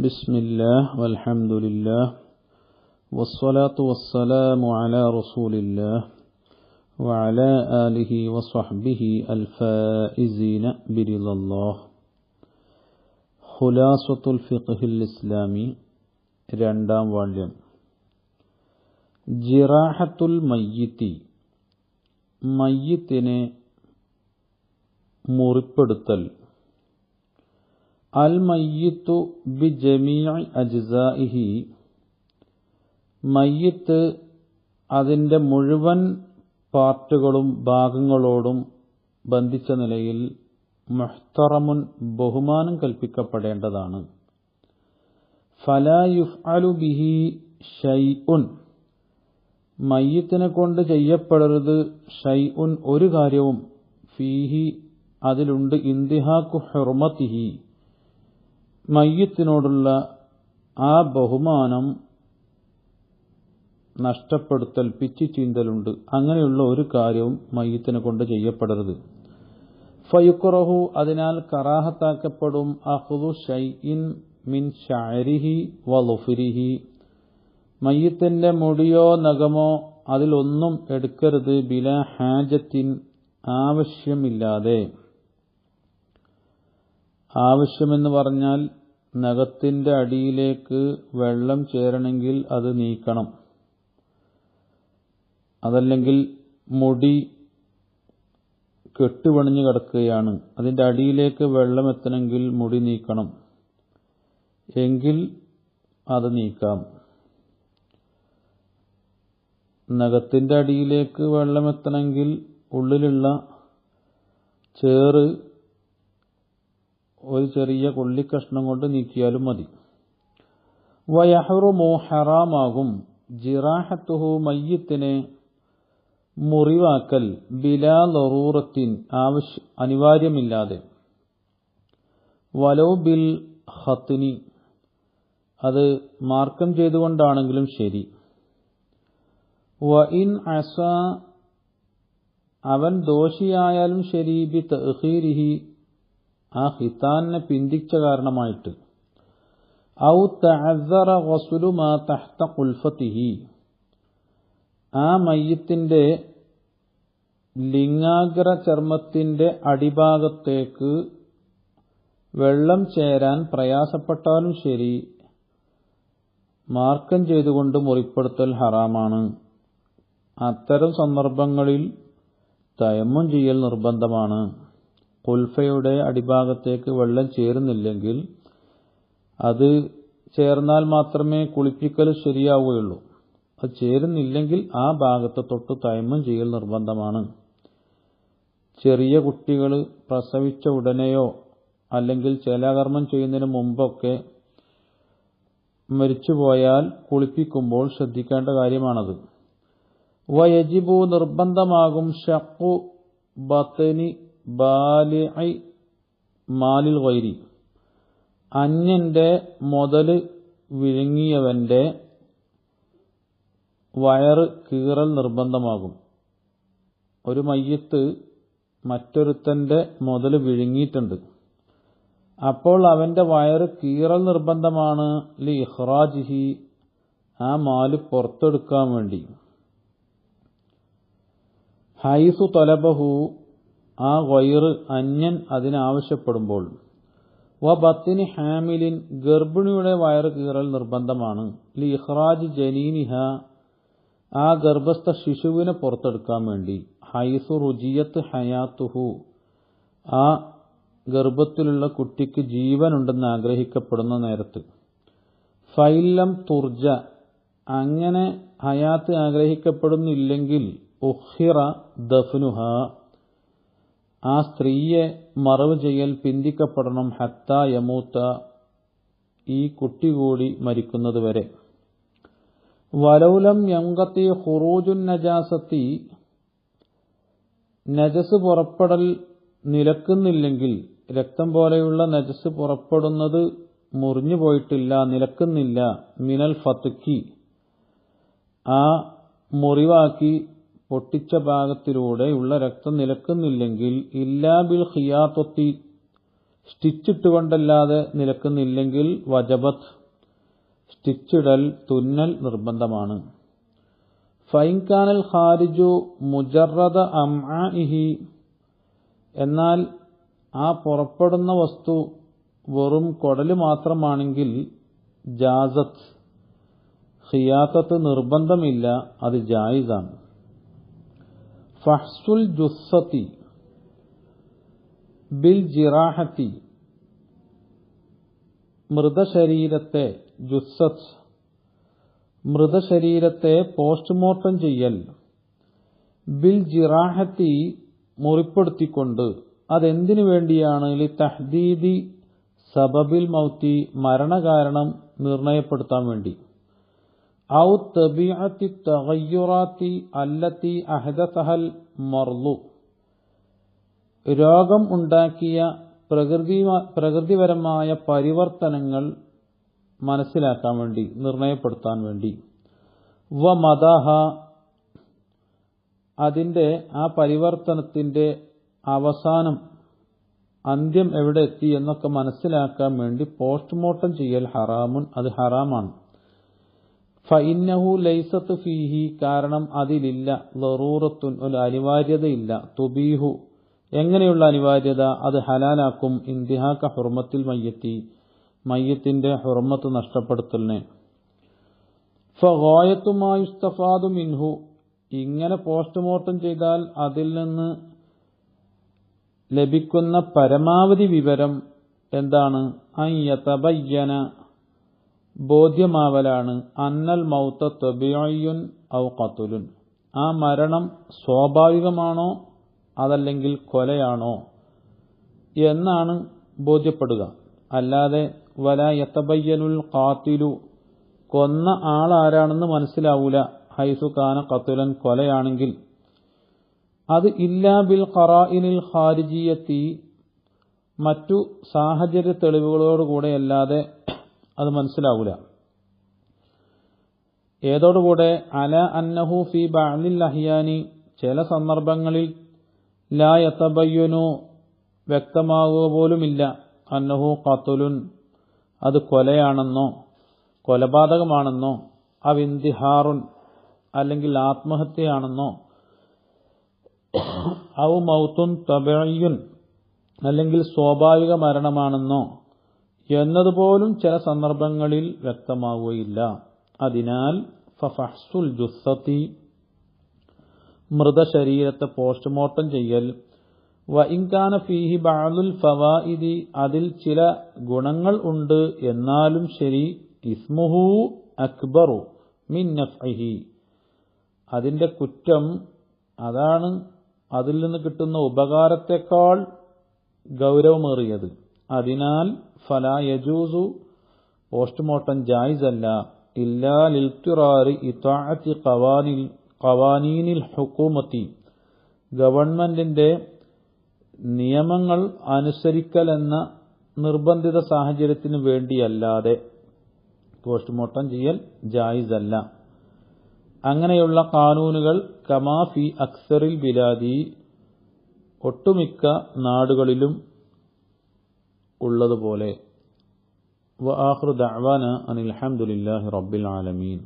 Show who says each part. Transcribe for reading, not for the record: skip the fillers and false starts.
Speaker 1: بسم الله والحمد لله والصلاة والسلام على رسول الله وعلى آله وصحبه الفائزين برضا الله. خلاصة الفقه الإسلامي രണ്ടാം വാള്യം. ജിറാഹത്തുൽ മയ്യിത്തി, മയ്യിത്തിനെ മുറിപ്പെടുത്തൽ. അൽ മയ്യിത്തു ബി ജമീഇ അജ്സാഇഹി, മയ്യിത്ത് അതിൻ്റെ മുഴുവൻ പാർട്ടുകളും ഭാഗങ്ങളോടും ബന്ധിച്ച നിലയിൽ മുഹ്തറമുൻ, ബഹുമാനം കൽപ്പിക്കപ്പെടേണ്ടതാണ്. ഫലാ യുഫ്അലു ബിഹി ഷൈഉൻ, മയ്യിത്തിനെ കൊണ്ട് ചെയ്യപ്പെടരുത് ഷൈഉൻ, ഒരു കാര്യവും, ഫീഹി അതിലുണ്ട്, ഇന്തിഹാക്കു ഹുർമതിഹി, മയ്യിത്തിനോടുള്ള ആ ബഹുമാനം നഷ്ടപ്പെടുത്തൽ, പിച്ചി ചീന്തലുണ്ട്. അങ്ങനെയുള്ള ഒരു കാര്യവും മയ്യിത്തിനെ കൊണ്ട് ചെയ്യപ്പെടരുത്. ഫയുക്റഹു, അതിനാൽ കറാഹത്താക്കപ്പെടും, അഖ്ദു ഷൈഇൻ മിൻ ശഅരിഹി വ ളുഫ്രിഹി, മയ്യിത്തിന്റെ മുടിയോ നഖമോ അതിലൊന്നും എടുക്കരുത്, ബിലാ ഹാജത്തിൻ, ആവശ്യമില്ലാതെ. ആവശ്യമെന്ന് പറഞ്ഞാൽ നഖത്തിന്റെ അടിയിലേക്ക് വെള്ളം ചേരണമെങ്കിൽ അത് നീക്കണം. അതല്ലെങ്കിൽ മുടി കെട്ടുപണിഞ്ഞു കിടക്കുകയാണ്, അതിൻ്റെ അടിയിലേക്ക് വെള്ളം എത്തണമെങ്കിൽ മുടി നീക്കണം, എങ്കിൽ അത് നീക്കാം. നഖത്തിന്റെ അടിയിലേക്ക് വെള്ളം എത്തണമെങ്കിൽ ഉള്ളിലുള്ള ചേറ് ഒരു ചെറിയ കൊള്ളിക്കഷ്ണം കൊണ്ട് നീക്കിയാലും മതി. വയഹ്റുമു, ഹറാമാകും, ജിറാഹത്തുഹു, മയ്യിത്തിനെ മുറിവാക്കൽ, ബിലാ ലറൂറത്തിൻ, അനിവാര്യമില്ലാതെ, വലൗ ബിൽ ഖത്നി, അത് മാർക്കം ചെയ്തുകൊണ്ടാണെങ്കിലും ശരി. വ ഇൻ അസ, അവൻ ദോഷിയായാലും ശരി, ബി തഅഖീരിഹി, ആ ഖിതാനെ പിന്തിച്ച കാരണമായിട്ട്. ഔ തഅസ്സറ ഗസ്ലു മാ തഹ്ത ഖുൽഫതിഹി, ആ മയ്യിത്തിന്റെ ലിംഗാഗ്ര ചർമ്മത്തിന്റെ അടിഭാഗത്തേക്ക് വെള്ളം ചേരാൻ പ്രയാസപ്പെട്ടാലും ശരി, മാർക്കം ചെയ്തുകൊണ്ട് മുറിപ്പെടുത്തൽ ഹറാമാണ്. അത്തരം സന്ദർഭങ്ങളിൽ തയമ്മും ചെയ്യൽ നിർബന്ധമാണ്. ഖുൽഫയുടെ അടിഭാഗത്തേക്ക് വെള്ളം ചേരുന്നില്ലെങ്കിൽ, അത് ചേർന്നാൽ മാത്രമേ കുളിപ്പിക്കൽ ശരിയാവുകയുള്ളൂ. അത് ചേരുന്നില്ലെങ്കിൽ ആ ഭാഗത്ത് തൊട്ട് തയമ്മും ചെയ്യൽ നിർബന്ധമാണ്. ചെറിയ കുട്ടികൾ പ്രസവിച്ച ഉടനെയോ അല്ലെങ്കിൽ ചേലാകർമ്മം ചെയ്യുന്നതിന് മുമ്പൊക്കെ മരിച്ചുപോയാൽ കുളിപ്പിക്കുമ്പോൾ ശ്രദ്ധിക്കേണ്ട കാര്യമാണത്. വയജിബു, നിർബന്ധമാകും, ഷഖ്ഖു ബത്നി ബാലിഇ മാലിൽ ഗൈരി, അന്യന്റെ മുതല് വിഴുങ്ങിയവന്റെ വയറ് കീറൽ നിർബന്ധമാകും. ഒരു മയ്യിത്ത് മറ്റൊരുത്തന്റെ മുതല് വിഴുങ്ങിയിട്ടുണ്ട്, അപ്പോൾ അവന്റെ വയറ് കീറൽ നിർബന്ധമാണ്. ലി ഇഖ്റാജിഹി, ആ മാല് പുറത്തെടുക്കാൻ വേണ്ടി. ഹൈസു തലബഹു, ആ ഗൈറ്, അന്യൻ അതിനാവശ്യപ്പെടുമ്പോൾ. വ ബത്നി ഹാമിലിൻ, ഗർഭിണിയുടെ വയറ് കീറൽ നിർബന്ധമാണ്. ലി ഇഖ്റാജ് ജനീനിഹ, ആ ഗർഭസ്ഥ ശിശുവിനെ പുറത്തെടുക്കാൻ വേണ്ടി. ഹൈസു റുജിയത്ത് ഹയാത്തുഹു, ആ ഗർഭത്തിലുള്ള കുട്ടിക്ക് ജീവനുണ്ടെന്ന് ആഗ്രഹിക്കപ്പെടുന്ന നേരത്ത്. ഫൈലം തുർജ, അങ്ങനെ ഹയാത്ത് ആഗ്രഹിക്കപ്പെടുന്നില്ലെങ്കിൽ, ഉഖിറ ദഫ്നുഹ, ആ സ്ത്രീയെ മറവ് ചെയ്യൽ പിന്തിക്കപ്പെടണം. ഹത്താ യമൂത്ത, ഈ കുട്ടി കൂടി മരിക്കുന്നത് വരെ. വലൗലം യംഗത്തി ഖുറൂജുൻ നജാസത്തി, നജസ് പുറപ്പെടൽ നിലക്കുന്നില്ലെങ്കിൽ, രക്തം പോലെയുള്ള നജസ് പുറപ്പെടുന്നത് മുറിഞ്ഞു പോയിട്ടില്ല, നിലക്കുന്നില്ല. മിനൽ ഫത്ക്കി, ആ മുറിവാക്കി പൊട്ടിച്ച ഭാഗത്തിലൂടെയുള്ള രക്തം നിലക്കുന്നില്ലെങ്കിൽ, ഇല്ലാ ബിൽ ഖിയാത്വത്തി, സ്റ്റിച്ചിട്ടുകൊണ്ടല്ലാതെ നിലക്കുന്നില്ലെങ്കിൽ വജബത്ത്, സ്റ്റിച്ചിടൽ തുന്നൽ നിർബന്ധമാണ്. ഫൈൻകാനൽ ഖാരിജു മുജറദ അംആഇഹി, എന്നാൽ ആ പുറപ്പെടുന്ന വസ്തു വെറും കുടല് മാത്രമാണെങ്കിൽ ജാസത്ത്, ഖിയാത്തത്ത് നിർബന്ധമില്ല, അത് ജായിസാണ്. ഫഹ്സുൽ ജുസ്സത്തി ബിൽ ജിറാഹത്തി, മൃതശരീരത്തെ, ജുസ്സത്ത് മൃതശരീരത്തെ പോസ്റ്റ്മോർട്ടം ചെയ്യൽ, ബിൽ ജിറാഹത്തി മുറിപ്പെടുത്തിക്കൊണ്ട്, അതെന്തിനു വേണ്ടിയാണ്? ലി തഹ്ദീദി സബബിൽ മൗത്തി, മരണകാരണം നിർണയപ്പെടുത്താൻ വേണ്ടി. ഔ തബീഅത്തി തഗയ്യുറാത്തി അല്ലത്തി അഹദസഹൽ മർളു, രോഗം ഉണ്ടാക്കിയ പ്രകൃതിപരമായ പരിവർത്തനങ്ങൾ മനസ്സിലാക്കാൻ വേണ്ടി, നിർണയപ്പെടുത്താൻ വേണ്ടി. വ മദഹ, അതിന്റെ ആ പരിവർത്തനത്തിന്റെ അവസാനം, അന്ത്യം എവിടെ എത്തി എന്നൊക്കെ മനസ്സിലാക്കാൻ വേണ്ടി പോസ്റ്റ്മോർട്ടം ചെയ്യൽ ഹറാമുൻ, അത് ഹറാമാണ്. ഫഇന്നഹു ലൈസത്ത് ഫീഹി, കാരണം അതിലില്ല, ലറൂറത്തുൻ, ഒരു അനിവാര്യതയില്ല, തുബീഹു, എങ്ങനെയുള്ള അനിവാര്യത? അത് ഹലാലാക്കും, ഇന്തിഹാക ഹുർമത്തിൽ മയ്യത്തി, മയ്യത്തിന്റെ ഹുർമത്ത് നഷ്ടപ്പെടുത്തലിനെ. ഫഗായത്തു മാ യുസ്തഫാദു മിൻഹു, ഇങ്ങനെ പോസ്റ്റ്മോർട്ടം ചെയ്താൽ അതിൽ നിന്ന് ലഭിക്കുന്ന പരമാവധി വിവരം എന്താണ്? അൻ യതബയ്യന, ബോധ്യമാവലാണ്, അന്നൽ മൗത തബീഇയ്യുൻ ഔ ഖത്ലുൻ, ആ മരണം സ്വാഭാവികമാണോ അതല്ലെങ്കിൽ കൊലയാണോ എന്നാണ് ബോധ്യപ്പെടുക. അല്ലാതെ വല യതബയ്യനുൽ ഖാതിലു, കൊന്ന ആളാരാണെന്ന് മനസ്സിലാവൂല, ഹൈസു കാന ഖത്ലൻ, കൊലയാണെങ്കിൽ. അത് ഇല്ലാ ബിൽ ഖറാഇനിൽ ഖാരിജിയത്തി, മറ്റു സാഹചര്യ തെളിവുകളോടുകൂടെ അല്ലാതെ അത് മനസ്സിലാവൂല. ഏതോടുകൂടെ? അല അന്നഹു ഫി ബഅദിൽ അഹ്യാനി, ചില സന്ദർഭങ്ങളിൽ ലാ യതബയ്യനു, വ്യക്തമാവുക പോലുമില്ല, അന്നഹു ഖത്ലുൻ, അത് കൊലയാണെന്നോ കൊലപാതകമാണെന്നോ, അവിന്തിഹാറുൻ, അല്ലെങ്കിൽ ആത്മഹത്യയാണെന്നോ, ഔ മൗത്തുൻ തബഈയ്യുൻ, അല്ലെങ്കിൽ സ്വാഭാവിക മരണമാണെന്നോ എന്നതുപോലും ചില സന്ദർഭങ്ങളിൽ വ്യക്തമാവുകയില്ല. അതിനാൽ ഫഫഹ്സുൽ ജുസ്സത്തി, മൃതശരീരത്തെ പോസ്റ്റ്മോർട്ടം ചെയ്യൽ, വ ഇൻകാന ഫീഹി ബഅദുൽ ഫവായിദി, അതിൽ ചില ഗുണങ്ങൾ ഉണ്ട് എന്നാലും ശരി, ഇസ്മുഹു അക്ബറു മിൻ നഫ്ഇഹി, അതിന്റെ കുറ്റം അതാണ് അതിൽ നിന്ന് കിട്ടുന്ന ഉപകാരത്തെക്കാൾ ഗൗരവമേറിയത്. അതിനാൽ ഫലാ യജൂസു, പോസ്റ്റ്മോർട്ടം ജായിസല്ല, ഇല്ലാ ലിൽത്തിറാരി ഇതാഅത്തി ഖവാനീനിൽ ഹുകൂമത്തി, ഗവൺമെന്റിന്റെ നിയമങ്ങൾ അനുസരിക്കലെന്ന നിർബന്ധിത സാഹചര്യത്തിന് വേണ്ടിയല്ലാതെ പോസ്റ്റ്മോർട്ടം ചെയ്യൽ ജായിസല്ല. അങ്ങനെയുള്ള കാനൂനുകൾ കമാഫി അക്സറിൽ ബിലാദി, ഒട്ടുമിക്ക നാടുകളിലും ഉള്ളതുപോലെ. വആഖിറു ദഅവാന അനിൽ ഹംദുലില്ലാഹി റബ്ബിൽ ആലമീൻ.